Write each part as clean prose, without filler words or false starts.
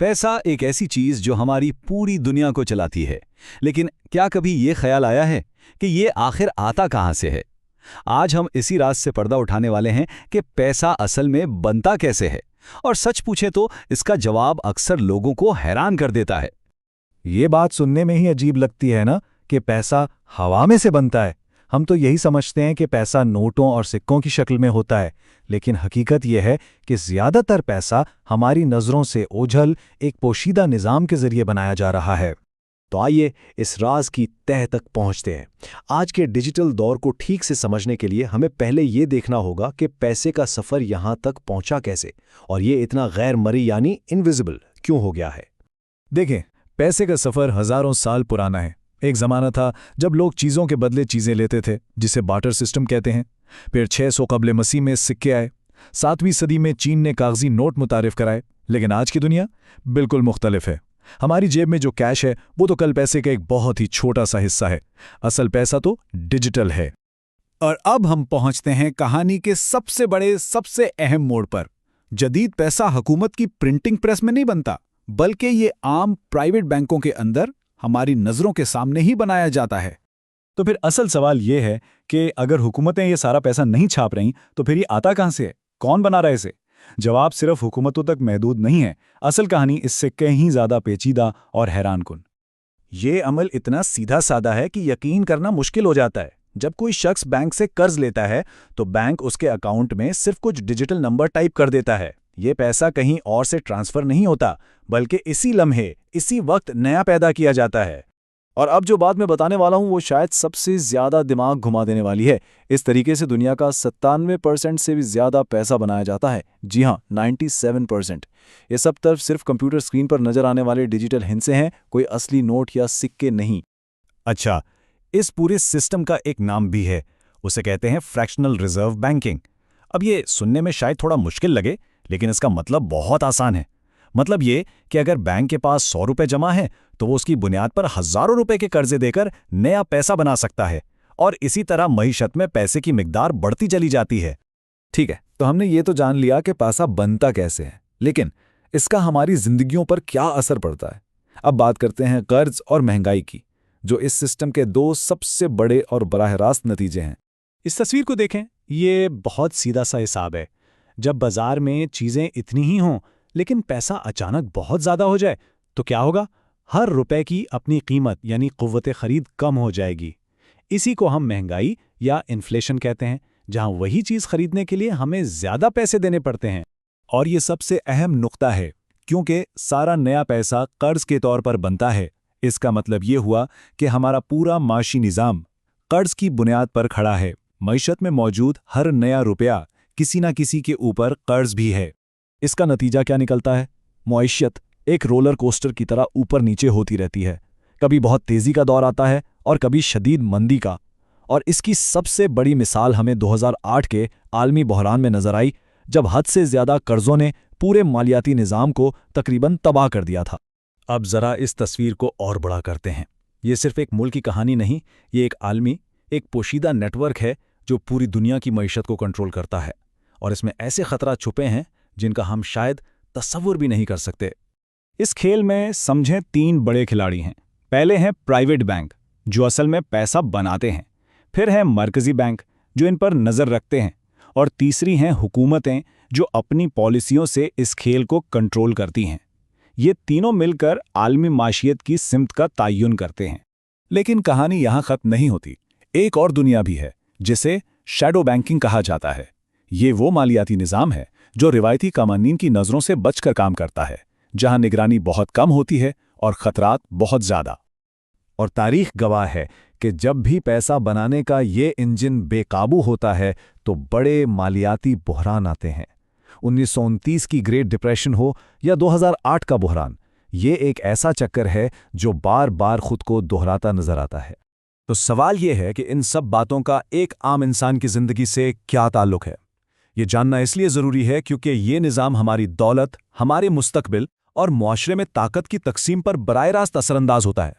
पैसा एक ऐसी चीज जो हमारी पूरी दुनिया को चलाती है, लेकिन क्या कभी ये ख्याल आया है कि ये आखिर आता कहाँ से है? आज हम इसी राज से पर्दा उठाने वाले हैं कि पैसा असल में बनता कैसे है, और सच पूछे तो इसका जवाब अक्सर लोगों को हैरान कर देता है। ये बात सुनने में ही अजीब लगती है ना कि पैसा हवा में से बनता है। हम तो यही समझते हैं कि पैसा नोटों और सिक्कों की शक्ल में होता है, लेकिन हकीकत यह है कि ज़्यादातर पैसा हमारी नज़रों से ओझल एक पोशीदा निज़ाम के ज़रिए बनाया जा रहा है। तो आइए इस राज की तह तक पहुंचते हैं। आज के डिजिटल दौर को ठीक से समझने के लिए हमें पहले ये देखना होगा कि पैसे का सफ़र यहाँ तक पहुंचा कैसे, और ये इतना गैर मरी यानी इनविजिबल क्यों हो गया है। देखें, पैसे का सफ़र हज़ारों साल पुराना है। एक ज़माना था जब लोग चीज़ों के बदले चीज़ें लेते थे, जिसे बार्टर सिस्टम कहते हैं। फिर 600 कब्ल मसीह में सिक्के आए। 7वीं सदी में चीन ने कागजी नोट मुतारिफ कराए। लेकिन आज की दुनिया बिल्कुल मुख्तलिफ है। हमारी जेब में जो कैश है वो तो कल पैसे का एक बहुत ही छोटा सा हिस्सा है। असल पैसा तो डिजिटल है। और अब हम पहुंचते हैं कहानी के सबसे बड़े, सबसे अहम मोड़ पर। जदीद पैसा हुकूमत की प्रिंटिंग प्रेस में नहीं बनता, बल्कि ये आम प्राइवेट बैंकों के अंदर हमारी नज़रों के सामने ही बनाया जाता है। तो फिर असल सवाल ये है कि अगर हुकूमतें ये सारा पैसा नहीं छाप रहीं तो फिर ये आता कहाँ से है? कौन बना रहा है इसे? जवाब सिर्फ हुकूमतों तक महदूद नहीं है। असल कहानी इससे कहीं ज़्यादा पेचीदा और हैरानकुन। ये अमल इतना सीधा साधा है कि यकीन करना मुश्किल हो जाता है। जब कोई शख्स बैंक से कर्ज लेता है तो बैंक उसके अकाउंट में सिर्फ कुछ डिजिटल नंबर टाइप कर देता है। ये पैसा कहीं और से ट्रांसफ़र नहीं होता, बल्कि इसी लम्हे, इसी वक्त नया पैदा किया जाता है। और अब जो बात मैं बताने वाला हूँ वो शायद सबसे ज़्यादा दिमाग घुमा देने वाली है। इस तरीके से दुनिया का 97% से भी ज़्यादा पैसा बनाया जाता है। जी हाँ, 97%। ये सब तरफ सिर्फ कंप्यूटर स्क्रीन पर नज़र आने वाले डिजिटल हिस्से हैं, कोई असली नोट या सिक्के नहीं। अच्छा, इस पूरे सिस्टम का एक नाम भी है। उसे कहते हैं फ्रैक्शनल रिजर्व बैंकिंग। अब ये सुनने में शायद थोड़ा मुश्किल लगे, लेकिन इसका मतलब बहुत आसान है। मतलब ये कि अगर बैंक के पास 100 रुपए जमा है तो वो उसकी बुनियाद पर हज़ारों रुपए के कर्जे देकर नया पैसा बना सकता है, और इसी तरह मईशत में पैसे की मिकदार बढ़ती चली जाती है। ठीक है, तो हमने ये तो जान लिया कि पैसा बनता कैसे है, लेकिन इसका हमारी जिंदगियों पर क्या असर पड़ता है। अब बात करते हैं कर्ज और महंगाई की, जो इस सिस्टम के 2 सबसे बड़े और बराह रास्त नतीजे हैं। इस तस्वीर को देखें, ये बहुत सीधा सा हिसाब है। जब बाजार में चीज़ें इतनी ही हों लेकिन पैसा अचानक बहुत ज़्यादा हो जाए तो क्या होगा? हर रुपए की अपनी कीमत यानी क़ुव्वत ख़रीद कम हो जाएगी। इसी को हम महंगाई या इन्फ्लेशन कहते हैं, जहां वही चीज़ खरीदने के लिए हमें ज़्यादा पैसे देने पड़ते हैं। और ये सबसे अहम नुक्ता है, क्योंकि सारा नया पैसा कर्ज के तौर पर बनता है। इसका मतलब ये हुआ कि हमारा पूरा माशी निज़ाम कर्ज की बुनियाद पर खड़ा है। मईशत में मौजूद हर नया रुपया किसी न किसी के ऊपर कर्ज भी है। इसका नतीजा क्या निकलता है? मईशत एक रोलर कोस्टर की तरह ऊपर नीचे होती रहती है। कभी बहुत तेज़ी का दौर आता है और कभी शदीद मंदी का। और इसकी सबसे बड़ी मिसाल हमें 2008 के आलमी बहरान में नजर आई, जब हद से ज़्यादा कर्जों ने पूरे मालियाती निज़ाम को तकरीबन तबाह कर दिया था। अब ज़रा इस तस्वीर को और बड़ा करते हैं। ये सिर्फ एक मुल्क की कहानी नहीं, ये एक आलमी, एक पोशीदा नेटवर्क है जो पूरी दुनिया की मईशत को कंट्रोल करता है। और इसमें ऐसे खतरा छुपे हैं जिनका हम शायद तसव्वुर भी नहीं कर सकते। इस खेल में समझें 3 बड़े खिलाड़ी हैं। पहले हैं प्राइवेट बैंक, जो असल में पैसा बनाते हैं। फिर है मरकजी बैंक, जो इन पर नज़र रखते हैं। और तीसरी हैं हुकूमतें, जो अपनी पॉलिसियों से इस खेल को कंट्रोल करती हैं। ये तीनों मिलकर आलमी माशियत की सिमत का तयन करते हैं। लेकिन कहानी यहाँ ख़त्म नहीं होती। एक और दुनिया भी है, जिसे शैडो बैंकिंग कहा जाता है। ये वो मालियाती निज़ाम है जो रिवायती कानून की नज़रों से बचकर काम करता है, जहां निगरानी बहुत कम होती है और खतरात बहुत ज़्यादा। और तारीख गवाह है कि जब भी पैसा बनाने का ये इंजन बेकाबू होता है तो बड़े मालियाती बहरान आते हैं। 1929 की ग्रेट डिप्रेशन हो या 2008 का बहरान, ये एक ऐसा चक्कर है जो बार बार खुद को दोहराता नजर आता है। तो सवाल ये है कि इन सब बातों का एक आम इंसान की ज़िंदगी से क्या ताल्लुक़ है? ये जानना इसलिए ज़रूरी है क्योंकि ये निज़ाम हमारी दौलत, हमारे मुस्तकबिल और मुआशरे में ताकत की तकसीम पर बराह रास्त असरअंदाज होता है।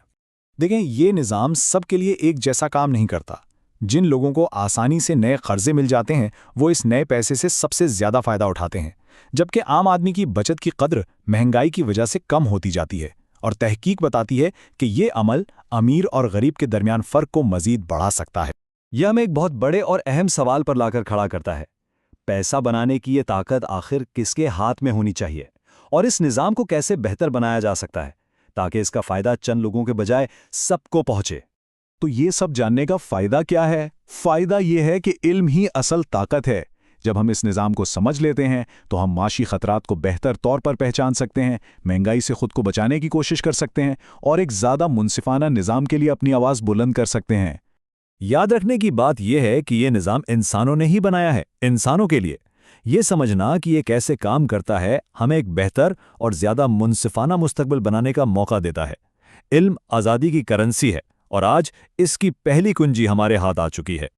देखें, ये निज़ाम सबके लिए एक जैसा काम नहीं करता। जिन लोगों को आसानी से नए कर्जे मिल जाते हैं वो इस नए पैसे से सबसे ज़्यादा फ़ायदा उठाते हैं, जबकि आम आदमी की बचत की कद्र महंगाई की वजह से कम होती जाती है। और तहकीक बताती है कि ये अमल अमीर और गरीब के दरमियान फ़र्क को मज़ीद बढ़ा सकता है। यह हमें एक बहुत बड़े और अहम सवाल पर लाकर खड़ा करता है। पैसा बनाने की ये ताकत आखिर किसके हाथ में होनी चाहिए, और इस निज़ाम को कैसे बेहतर बनाया जा सकता है ताकि इसका फ़ायदा चंद लोगों के बजाय सबको पहुंचे। तो ये सब जानने का फ़ायदा क्या है? फ़ायदा ये है कि इल्म ही असल ताकत है। जब हम इस निज़ाम को समझ लेते हैं तो हम माशी खतरात को बेहतर तौर पर पहचान सकते हैं, महंगाई से खुद को बचाने की कोशिश कर सकते हैं और एक ज़्यादा मुनसिफाना निज़ाम के लिए अपनी आवाज़ बुलंद कर सकते हैं। याद रखने की बात यह है कि ये निज़ाम इंसानों ने ही बनाया है, इंसानों के लिए। ये समझना कि ये कैसे काम करता है हमें एक बेहतर और ज़्यादा मुनसिफाना मुस्तकबिल बनाने का मौका देता है। इल्म आज़ादी की करेंसी है और आज इसकी पहली कुंजी हमारे हाथ आ चुकी है।